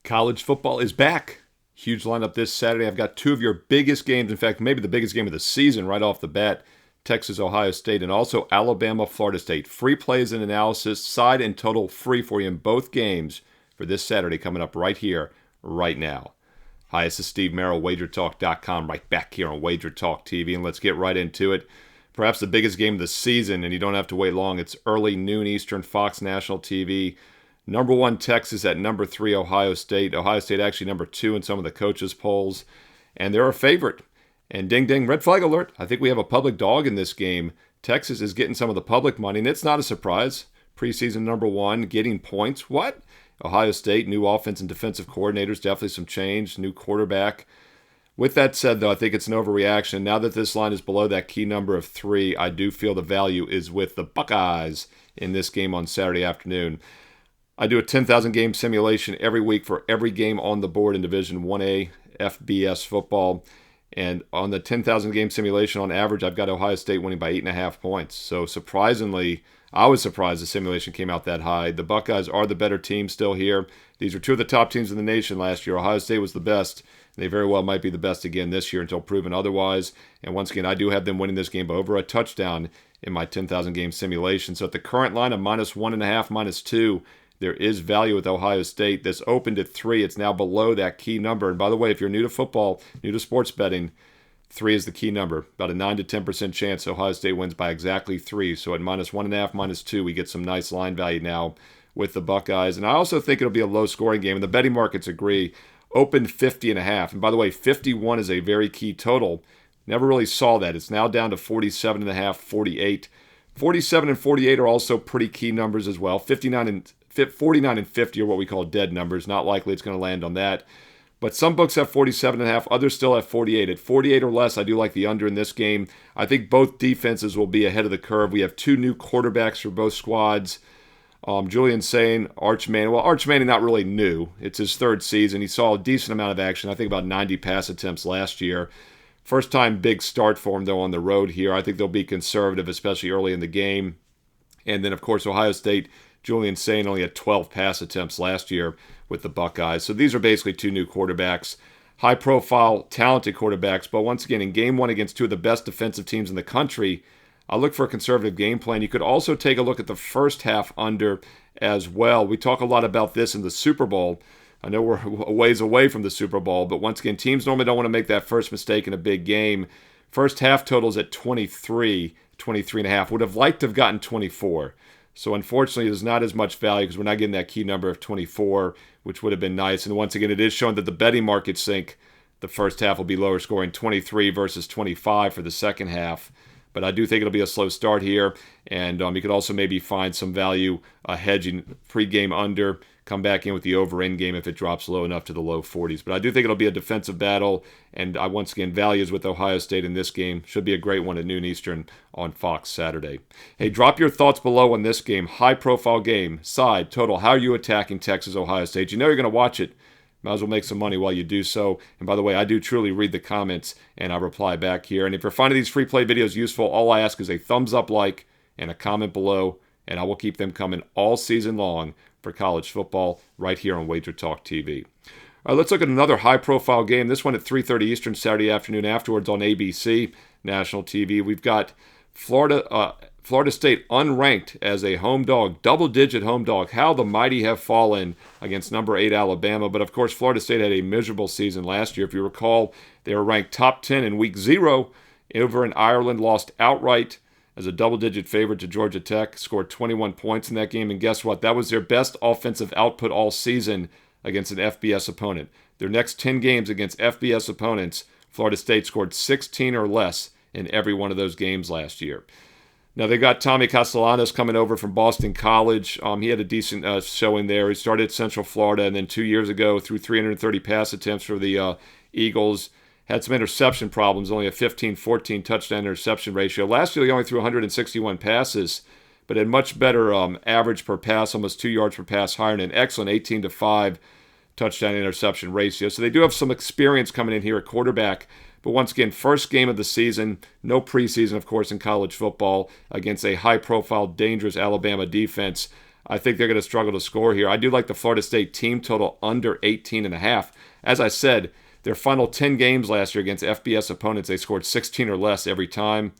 College football is back. Huge lineup this Saturday. I've got two of your biggest games. In fact, maybe the biggest game of the season right off the bat. Texas, Ohio State, and also Alabama, Florida State. Free plays and analysis, side and total free for you in both games for this Saturday coming up right here, right now. Hi, this is Steve Merril, WagerTalk.com, right back here on WagerTalk TV, and let's get right into it. Perhaps the biggest game of the season, and you don't have to wait long. It's early noon Eastern, Fox National TV. Number 1, Texas at number 3, Ohio State. Ohio State actually number 2 in some of the coaches' polls, and they're a favorite. And ding, ding, red flag alert. I think we have a public dog in this game. Texas is getting some of the public money, and it's not a surprise. Preseason number 1, getting points. What? Ohio State, new offense and defensive coordinators, definitely some change, new quarterback. With that said, though, I think it's an overreaction. Now that this line is below that key number of 3, I do feel the value is with the Buckeyes in this game on Saturday afternoon. I do a 10,000 game simulation every week for every game on the board in Division 1A FBS football. And on the 10,000 game simulation, on average, I've got Ohio State winning by 8.5 points. So surprisingly, I was surprised the simulation came out that high. The Buckeyes are the better team still here. These are two of the top teams in the nation last year. Ohio State was the best. They very well might be the best again this year until proven otherwise. And once again, I do have them winning this game by over a touchdown in my 10,000 game simulation. So at the current line of -1.5, -2, there is value with Ohio State. This opened at 3. It's now below that key number. And by the way, if you're new to football, new to sports betting, 3 is the key number. About a 9 to 10% chance Ohio State wins by exactly 3. So at -1.5, -2, we get some nice line value now with the Buckeyes. And I also think it'll be a low-scoring game. And the betting markets agree. Opened 50.5. And by the way, 51 is a very key total. Never really saw that. It's now down to 47.5, 48. 47 and 48 are also pretty key numbers as well. 49 and 50 are what we call dead numbers. Not likely it's going to land on that. But some books have 47.5. Others still have 48. At 48 or less, I do like the under in this game. I think both defenses will be ahead of the curve. We have 2 new quarterbacks for both squads. Julian Sain, Arch Manning. Well, Arch Manning not really new. It's his 3rd season. He saw a decent amount of action. I think about 90 pass attempts last year. First time big start for him, though, on the road here. I think they'll be conservative, especially early in the game. And then, of course, Ohio State, Julian Sain only had 12 pass attempts last year with the Buckeyes. So these are basically 2 new quarterbacks. High-profile, talented quarterbacks. But once again, in Game 1 against 2 of the best defensive teams in the country, I look for a conservative game plan. You could also take a look at the first half under as well. We talk a lot about this in the Super Bowl. I know we're a ways away from the Super Bowl, but once again, teams normally don't want to make that first mistake in a big game. First half totals at 23, 23.5. Would have liked to have gotten 24. So unfortunately, there's not as much value because we're not getting that key number of 24, which would have been nice. And once again, it is showing that the betting markets think the first half will be lower scoring, 23 versus 25 for the second half. But I do think it'll be a slow start here. And you could also maybe find some value hedging pre-game under, come back in with the over-in game if it drops low enough to the low 40s. But I do think it'll be a defensive battle. And once again, values with Ohio State in this game. Should be a great one at noon Eastern on Fox Saturday. Hey, drop your thoughts below on this game. High-profile game, side, total. How are you attacking Texas, Ohio State? You know you're going to watch it. Might as well make some money while you do so. And by the way, I do truly read the comments, and I reply back here. And if you're finding these free play videos useful, all I ask is a thumbs up, like, and a comment below, and I will keep them coming all season long for college football right here on WagerTalk TV. All right, let's look at another high-profile game. This one at 3:30 Eastern Saturday afternoon afterwards on ABC National TV. We've got Florida State unranked as a home dog, double-digit home dog. How the mighty have fallen against number 8 Alabama. But, of course, Florida State had a miserable season last year. If you recall, they were ranked top 10 in Week 0 over in Ireland, lost outright as a double-digit favorite to Georgia Tech, scored 21 points in that game. And guess what? That was their best offensive output all season against an FBS opponent. Their next 10 games against FBS opponents, Florida State scored 16 or less in every one of those games last year. Now, they got Tommy Castellanos coming over from Boston College. He had a decent showing there. He started at Central Florida, and then 2 years ago threw 330 pass attempts for the Eagles. Had some interception problems, only a 15-14 touchdown interception ratio. Last year, he only threw 161 passes, but had much better average per pass, almost 2 yards per pass higher, and an excellent 18-5 touchdown interception ratio. So they do have some experience coming in here at quarterback. But once again, first game of the season, no preseason, of course, in college football, against a high-profile, dangerous Alabama defense. I think they're going to struggle to score here. I do like the Florida State team total under 18.5. As I said, their final 10 games last year against FBS opponents, they scored 16 or less every time.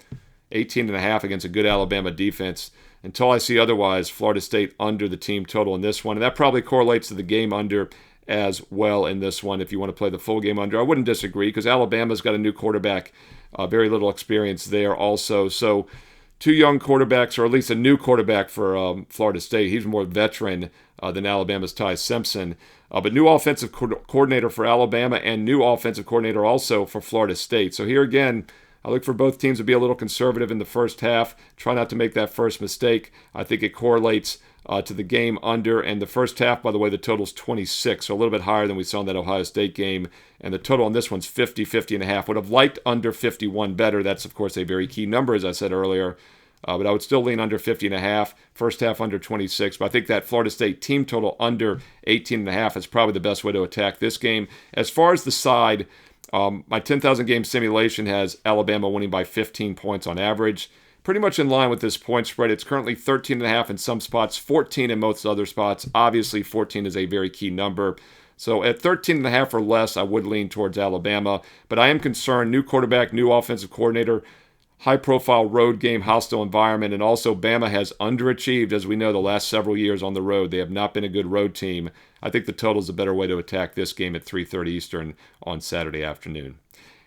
18.5 against a good Alabama defense. Until I see otherwise, Florida State under the team total in this one. And that probably correlates to the game under as well in this one if you want to play the full game under. I wouldn't disagree because Alabama's got a new quarterback, very little experience there also. So two young quarterbacks, or at least a new quarterback for Florida State. He's more veteran than Alabama's Ty Simpson. But new offensive coordinator for Alabama and new offensive coordinator also for Florida State. So here again, I look for both teams to be a little conservative in the first half. Try not to make that first mistake. I think it correlates to the game under. And the first half, by the way, the total's 26, so a little bit higher than we saw in that Ohio State game. And the total on this one's 50.5. Would have liked under 51 better. That's, of course, a very key number, as I said earlier. But I would still lean under 50.5. First half under 26. But I think that Florida State team total under 18.5 is probably the best way to attack this game. As far as the side, my 10,000 game simulation has Alabama winning by 15 points on average. Pretty much in line with this point spread. It's currently 13.5 in some spots, 14 in most other spots. Obviously, 14 is a very key number. So at 13.5 or less, I would lean towards Alabama. But I am concerned, new quarterback, new offensive coordinator, high-profile road game, hostile environment, and also Bama has underachieved, as we know, the last several years on the road. They have not been a good road team. I think the total is a better way to attack this game at 3:30 Eastern on Saturday afternoon.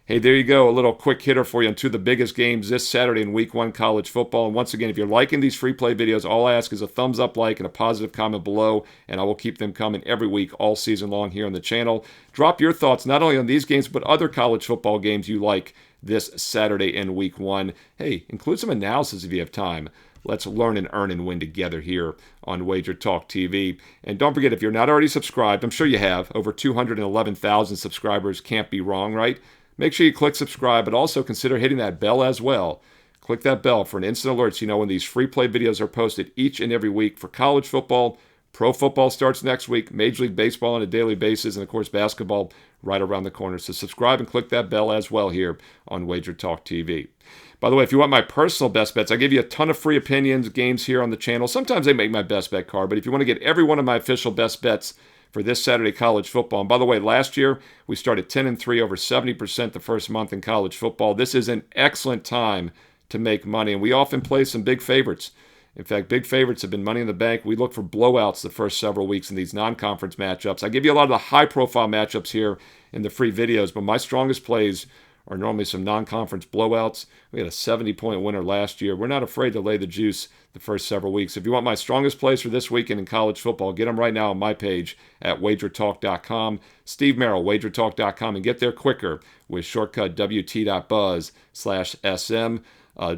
Hey, there you go. A little quick hitter for you on two of the biggest games this Saturday in Week 1 college football. And once again, if you're liking these free play videos, all I ask is a thumbs up, like, and a positive comment below, and I will keep them coming every week all season long here on the channel. Drop your thoughts not only on these games, but other college football games you like this Saturday in Week 1. Hey, include some analysis if you have time. Let's learn and earn and win together here on WagerTalk TV. And don't forget, if you're not already subscribed, I'm sure you have, over 211,000 subscribers, can't be wrong, right? Make sure you click subscribe, but also consider hitting that bell as well. Click that bell for an instant alert so you know when these free play videos are posted each and every week for college football. Pro football starts next week, Major League Baseball on a daily basis, and of course basketball right around the corner. So subscribe and click that bell as well here on WagerTalk TV. By the way, if you want my personal best bets, I give you a ton of free opinions, games here on the channel. Sometimes they make my best bet card, but if you want to get every one of my official best bets for this Saturday college football, and by the way, last year we started 10-3, over 70% the first month in college football. This is an excellent time to make money, and we often play some big favorites. In fact, big favorites have been Money in the Bank. We look for blowouts the first several weeks in these non-conference matchups. I give you a lot of the high-profile matchups here in the free videos, but my strongest plays are normally some non-conference blowouts. We had a 70-point winner last year. We're not afraid to lay the juice the first several weeks. If you want my strongest plays for this weekend in college football, get them right now on my page at WagerTalk.com. Steve Merril, WagerTalk.com, and get there quicker with shortcut WT.buzz/SM.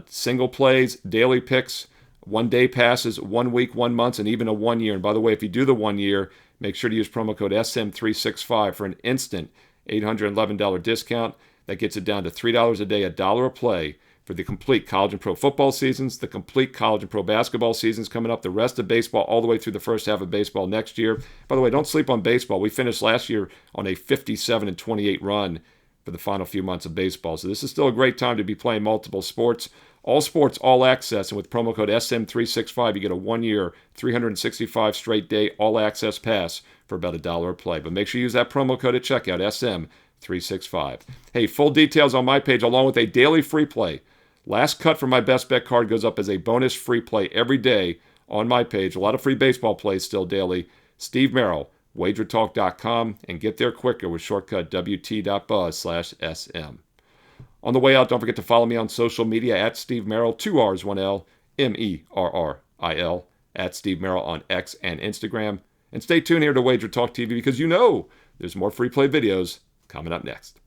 Single plays, daily picks, 1 day passes, 1 week, 1 month, and even a 1 year. And by the way, if you do the 1 year, make sure to use promo code SM365 for an instant $811 discount. That gets it down to $3 a day, $1 a play for the complete college and pro football seasons, the complete college and pro basketball seasons coming up, the rest of baseball, all the way through the first half of baseball next year. By the way, don't sleep on baseball. We finished last year on a 57-28 run for the final few months of baseball. So this is still a great time to be playing multiple sports. All sports, all access, and with promo code SM365, you get a 1 year, 365 straight day, all access pass for about $1 a play. But make sure you use that promo code at checkout, SM365. Hey, full details on my page along with a daily free play. Last cut for my best bet card goes up as a bonus free play every day on my page. A lot of free baseball plays still daily. Steve Merril, WagerTalk.com, and get there quicker with shortcut WT.buzz/SM. On the way out, don't forget to follow me on social media at Steve Merril, 2 R's, 1 L, MERRIL, at Steve Merril on X and Instagram. And stay tuned here to WagerTalk TV because you know there's more free play videos coming up next.